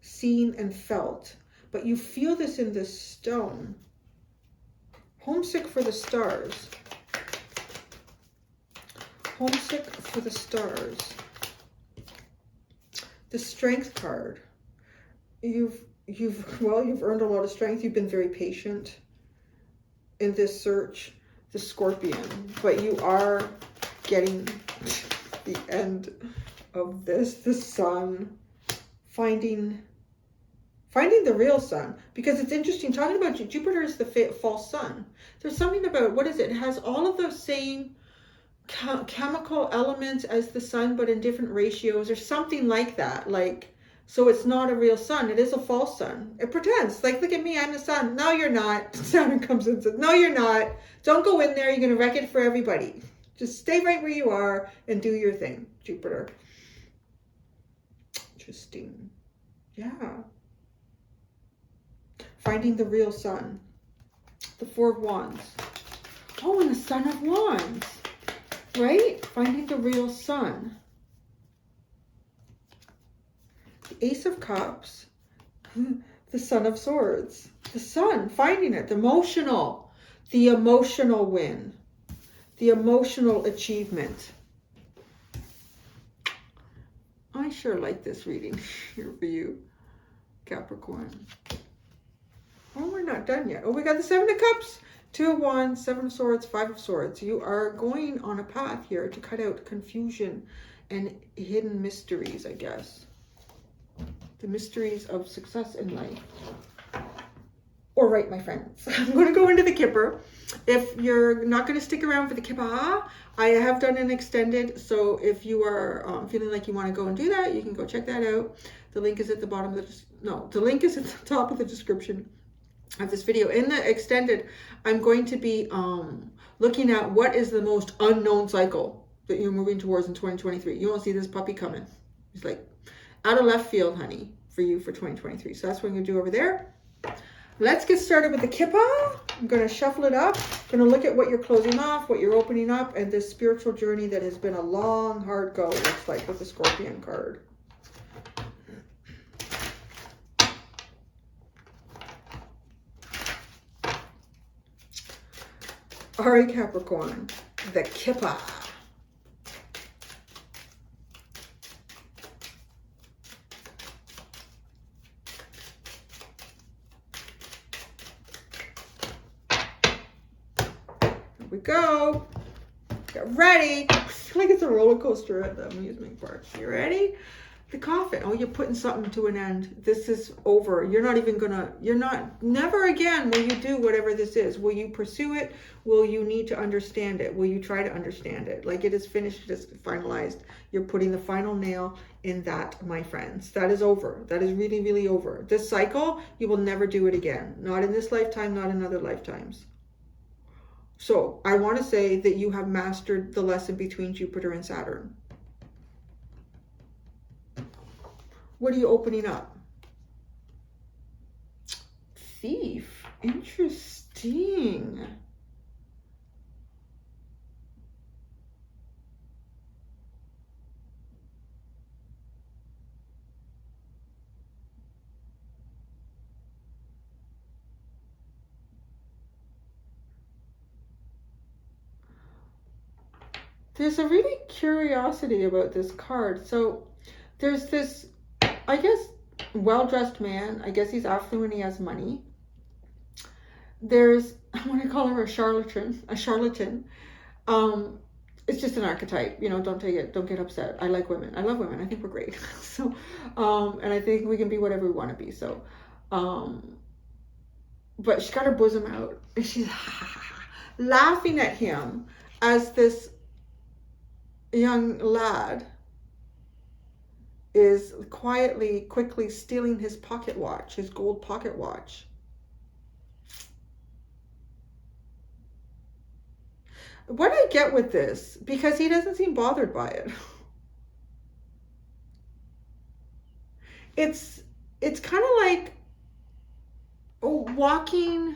seen and felt. But you feel this in this stone. Homesick for the stars. Homesick for the stars. The Strength card. You've earned a lot of strength. You've been very patient in this search. The Scorpion, but you are getting the end of this. The Sun, finding the real sun, because it's interesting talking about Jupiter is the false sun. There's something about, what is it? It has all of those same chemical elements as the sun, but in different ratios or something like that. Like, so it's not a real sun. It is a false sun. It pretends. Like, look at me, I'm the sun. No, you're not. Saturn comes in and says, no, you're not. Don't go in there. You're going to wreck it for everybody. Just stay right where you are and do your thing, Jupiter. Interesting. Yeah. Finding the real sun. The Four of Wands. Oh, and the Son of Wands. Right? Finding the real sun. Ace of Cups, the Son of Swords, the Sun, finding it, the emotional win, the emotional achievement. I sure like this reading here for you, Capricorn. Oh, we're not done yet. Oh, we got the Seven of Cups, Two of Wands, Seven of Swords, Five of Swords. You are going on a path here to cut out confusion and hidden mysteries, I guess. The mysteries of success in life. All right, my friends, I'm going to go into the Kipper. If you're not going to stick around for the Kipper, I have done an extended. So if you are feeling like you want to go and do that, you can go check that out. The link is at the bottom of the link is at the top of the description of this video. In the extended, I'm going to be looking at what is the most unknown cycle that you're moving towards in 2023. You won't see this puppy coming. He's like, out of left field, honey, for you for 2023. So that's what I'm going to do over there. Let's get started with the Kipper. I'm going to shuffle it up. I'm going to look at what you're closing off, what you're opening up, and this spiritual journey that has been a long, hard go, it looks like, with the Scorpion card. All right, Capricorn, the Kipper. We go. Get ready. I feel like it's a roller coaster at the amusement park. You ready? The coffin. Oh, you're putting something to an end. This is over. You're never again will you do whatever this is. Will you pursue it? Will you need to understand it? Will you try to understand it? Like, it is finished, it is finalized. You're putting the final nail in that, my friends. That is over. That is really, really over. This cycle, you will never do it again. Not in this lifetime, not in other lifetimes. So I want to say that you have mastered the lesson between Jupiter and Saturn. What are you opening up? Thief. Interesting. There's a really curiosity about this card. So there's this, I guess, well-dressed man. I guess he's affluent, he has money. There's, I want to call her a charlatan. It's just an archetype, don't take it, don't get upset. I like women. I love women. I think we're great. So, and I think we can be whatever we want to be. So, but she's got her bosom out and she's laughing at him as this young lad is quickly stealing his pocket watch, his gold pocket watch. What I get with this, because he doesn't seem bothered by it. It's kind of like walking.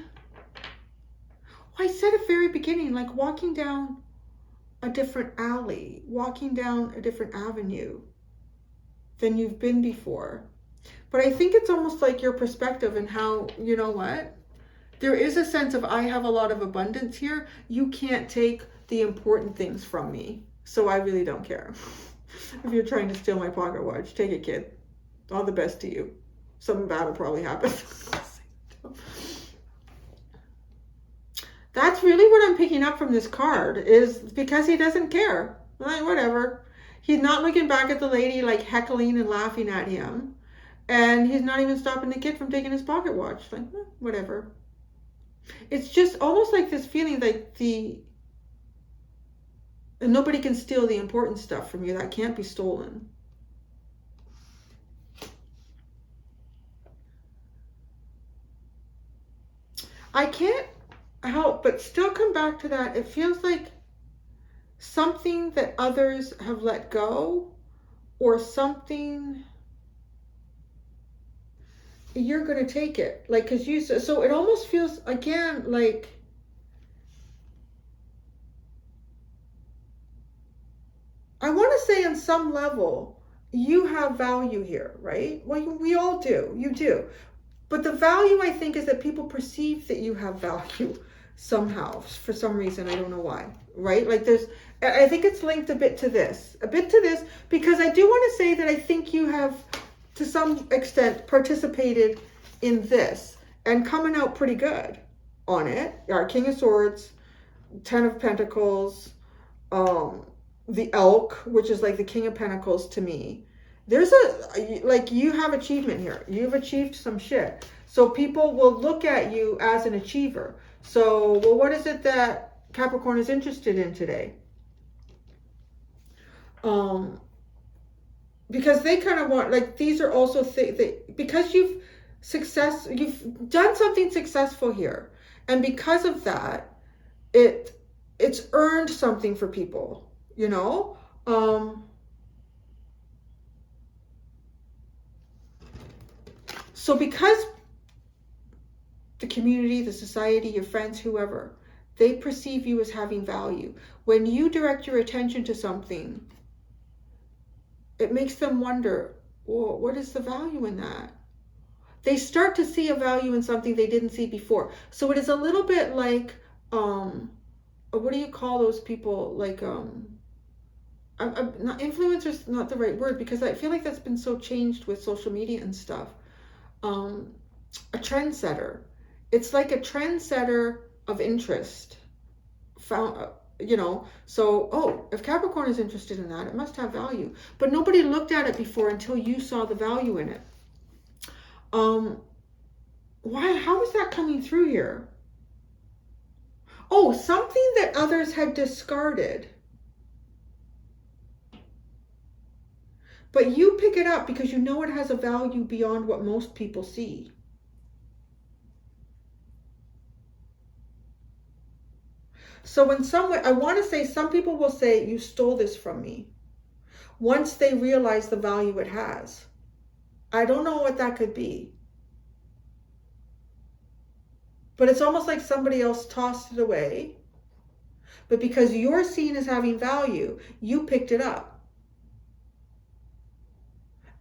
I said at the very beginning, like walking down a different alley, walking down a different avenue than you've been before. But I think it's almost like your perspective and how, you know what? There is a sense of, I have a lot of abundance here. You can't take the important things from me. So I really don't care. If you're trying to steal my pocket watch, take it, kid. All the best to you. Something bad will probably happen. That's really what I'm picking up from this card, is because he doesn't care. Like, whatever. He's not looking back at the lady like heckling and laughing at him. And he's not even stopping the kid from taking his pocket watch. Like, whatever. It's just almost like this feeling like nobody can steal the important stuff from you. That can't be stolen. I can't help but still come back to that. It feels like something that others have let go, or something you're going to take it. Like, because you, so it almost feels again like I want to say on some level you have value here, right? Well, we all do. You do. But the value, I think, is that people perceive that you have value somehow, for some reason. I don't know why, right? Like I think it's linked a bit to this, because I do want to say that I think you have, to some extent, participated in this and coming out pretty good on it. Our King of Swords, 10 of Pentacles, the Elk, which is like the King of Pentacles to me. There's like, you have achievement here. You've achieved some shit. So people will look at you as an achiever. So, well, what is it that Capricorn is interested in today? Because they kind of want, like, these are also because you've done something successful here. And because of that, it's earned something for people, you know? So because the community, the society, your friends, whoever, they perceive you as having value. When you direct your attention to something, it makes them wonder, well, what is the value in that? They start to see a value in something they didn't see before. So it is a little bit like, what do you call those people? Like, not influencers, not the right word, because I feel like that's been so changed with social media and stuff. A trendsetter. It's like a trendsetter of interest. You know, so, if Capricorn is interested in that, it must have value. But nobody looked at it before until you saw the value in it. How is that coming through here? Oh, something that others had discarded. But you pick it up because you know it has a value beyond what most people see. So in some way, I want to say, some people will say, you stole this from me, once they realize the value it has. I don't know what that could be. But it's almost like somebody else tossed it away. But because you're seen as having value, you picked it up.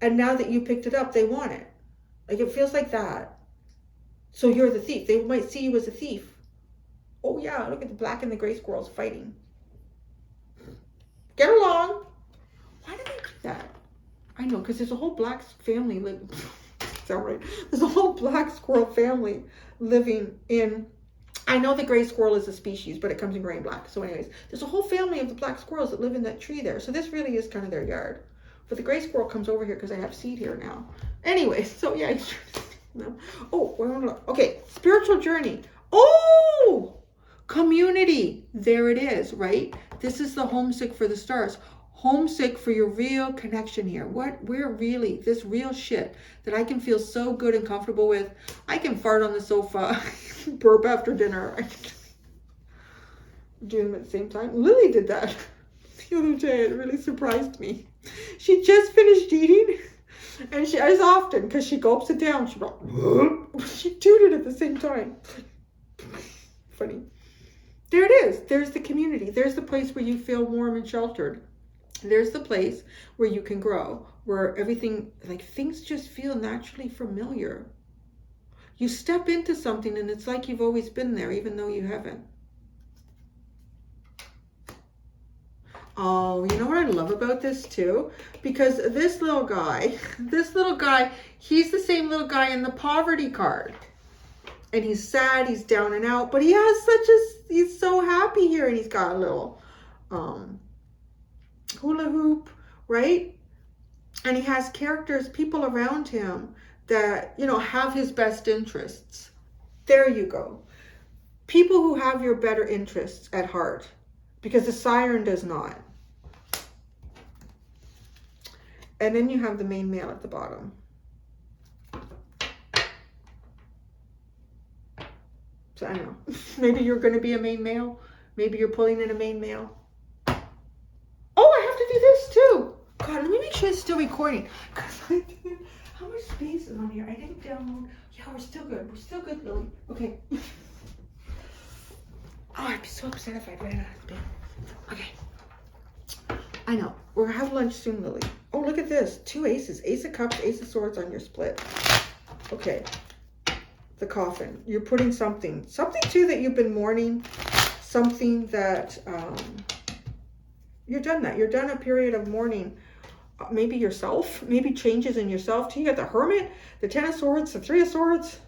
And now that you picked it up, they want it. Like, it feels like that. So you're the thief. They might see you as a thief. Oh yeah, look at the black and the gray squirrels fighting. Get along. Why do they do that? I know, because there's a whole black family living. Is that right? There's a whole black squirrel family living in. I know the gray squirrel is a species, but it comes in gray and black. So anyways, there's a whole family of the black squirrels that live in that tree there. So this really is kind of their yard. But the gray squirrel comes over here because I have seed here now. Anyways, so yeah. Oh, okay. Spiritual journey. Oh! Community. There it is, right? This is the homesick for the stars. Homesick for your real connection here. This real shit that I can feel so good and comfortable with. I can fart on the sofa, burp after dinner. I'm doing them at the same time. Lily did that the other day. It really surprised me. She just finished eating, and she, as often, because she gulps it down, she tooted at the same time. Funny. There it is. There's the community. There's the place where you feel warm and sheltered. There's the place where you can grow, where everything, like things just feel naturally familiar. You step into something and it's like you've always been there, even though you haven't. Oh, you know what I love about this too? Because this little guy, he's the same little guy in the poverty card. And he's sad, he's down and out, but he has he's so happy here, and he's got a little hula hoop, right? And he has characters, people around him that, you know, have his best interests. There you go. People who have your better interests at heart, because the siren does not. And then you have the main male at the bottom. So I don't know. Maybe you're going to be a main male. Maybe you're pulling in a main male. Oh, I have to do this too. God, let me make sure it's still recording. How much space is on here? I didn't download. Yeah, we're still good. We're still good, Lily. Okay. Oh, I'd be so upset if I ran out of space. Okay. I know. We're going to have lunch soon, Lily. Oh, look at this. 2 aces. Ace of Cups, Ace of Swords on your split. Okay. The coffin. You're putting something too that you've been mourning, something that you're done that. You're done a period of mourning. Maybe yourself, maybe changes in yourself too. You got the Hermit, the 10 of Swords, the 3 of Swords.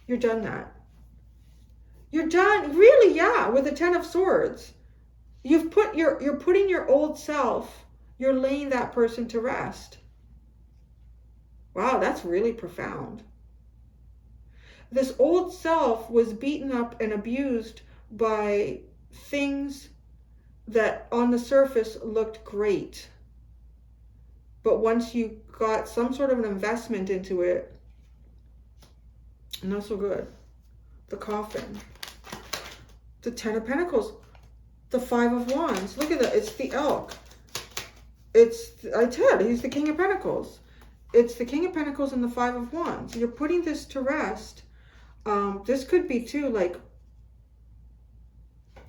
You're done that. You're done, really, yeah, with the 10 of Swords. You're putting your old self, you're laying that person to rest. Wow, that's really profound. This old self was beaten up and abused by things that on the surface looked great. But once you got some sort of an investment into it, not so good. The coffin. The 10 of Pentacles. The 5 of Wands. Look at that. It's the elk. I tell you, he's the King of Pentacles. It's the King of Pentacles and the 5 of Wands. You're putting this to rest. This could be too, like,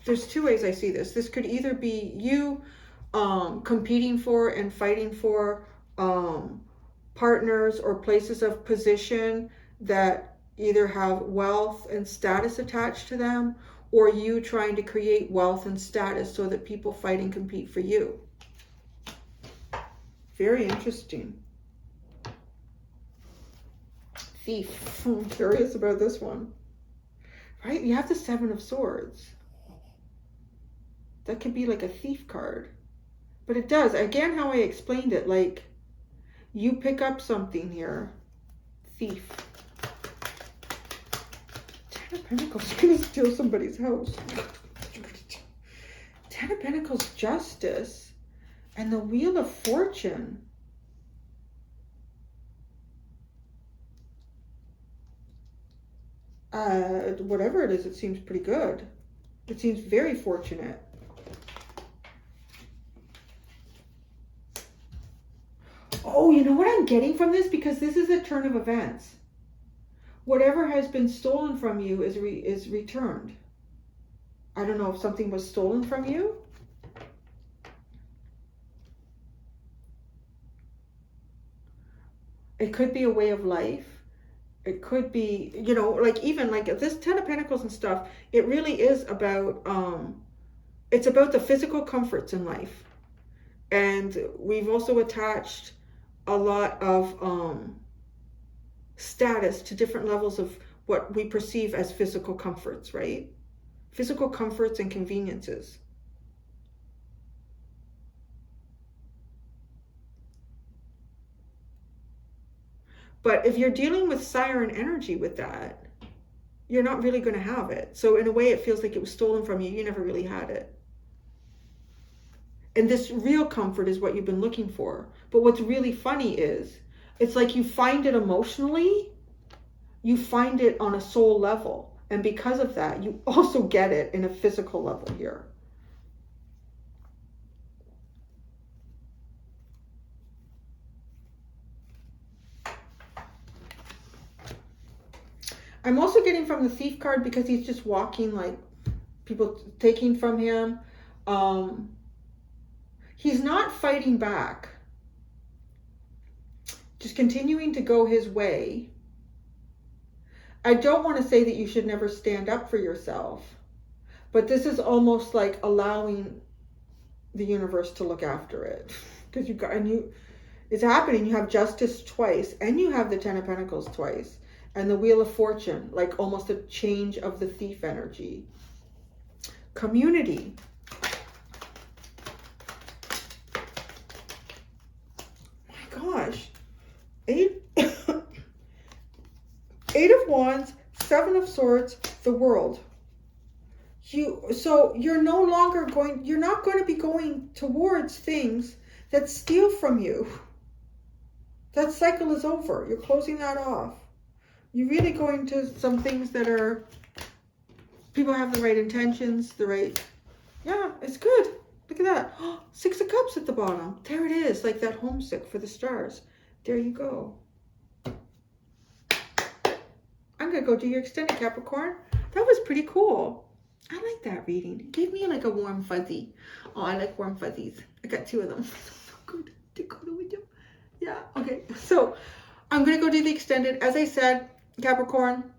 there's 2 ways I see this. This could either be you competing for and fighting for partners or places of position that either have wealth and status attached to them, or you trying to create wealth and status so that people fight and compete for you. Very interesting. Thief. I'm curious about this one. Right? You have the 7 of Swords. That could be like a thief card. But it does. Again, how I explained it, like you pick up something here. Thief. 10 of Pentacles. You're going to steal somebody's house. 10 of Pentacles, Justice. And the Wheel of Fortune. Whatever it is, it seems pretty good. It seems very fortunate. Oh, you know what I'm getting from this? Because this is a turn of events. Whatever has been stolen from you is returned. I don't know if something was stolen from you. It could be a way of life. It could be, you know, like even like this 10 of Pentacles and stuff, it really is about, it's about the physical comforts in life. And we've also attached a lot of status to different levels of what we perceive as physical comforts, right? Physical comforts and conveniences. But if you're dealing with siren energy with that, you're not really going to have it. So in a way, it feels like it was stolen from you. You never really had it. And this real comfort is what you've been looking for. But what's really funny is, it's like you find it emotionally, you find it on a soul level. And because of that, you also get it in a physical level here. I'm also getting from the Thief card because he's just walking like people taking from him. He's not fighting back. Just continuing to go his way. I don't want to say that you should never stand up for yourself, but this is almost like allowing the universe to look after it. Because it's happening. You have justice twice, and you have the 10 of Pentacles twice, and the Wheel of Fortune, like almost a change of the thief energy. Community. My gosh. Eight of Wands, 7 of Swords, the World. So you're no longer you're not going to be going towards things that steal from you. That cycle is over. You're closing that off. You're really going to some things that are, people have the right intentions, yeah, it's good. Look at that. 6 of Cups at the bottom. There it is, like that homesick for the stars. There you go. I'm going to go do your extended, Capricorn. That was pretty cool. I like that reading. It gave me like a warm fuzzy. Oh, I like warm fuzzies. I got 2 of them. So good to cuddle with them. Yeah, okay. So I'm going to go do the extended. As I said, Capricorn,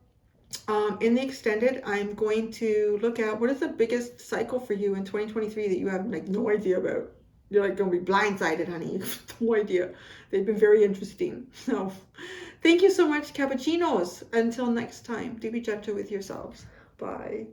in the extended, I'm going to look at what is the biggest cycle for you in 2023 that you have like no idea about. You're like going to be blindsided, honey. You have no idea. They've been very interesting. So thank you so much, Cappuccinos. Until next time, do be gentle with yourselves. Bye.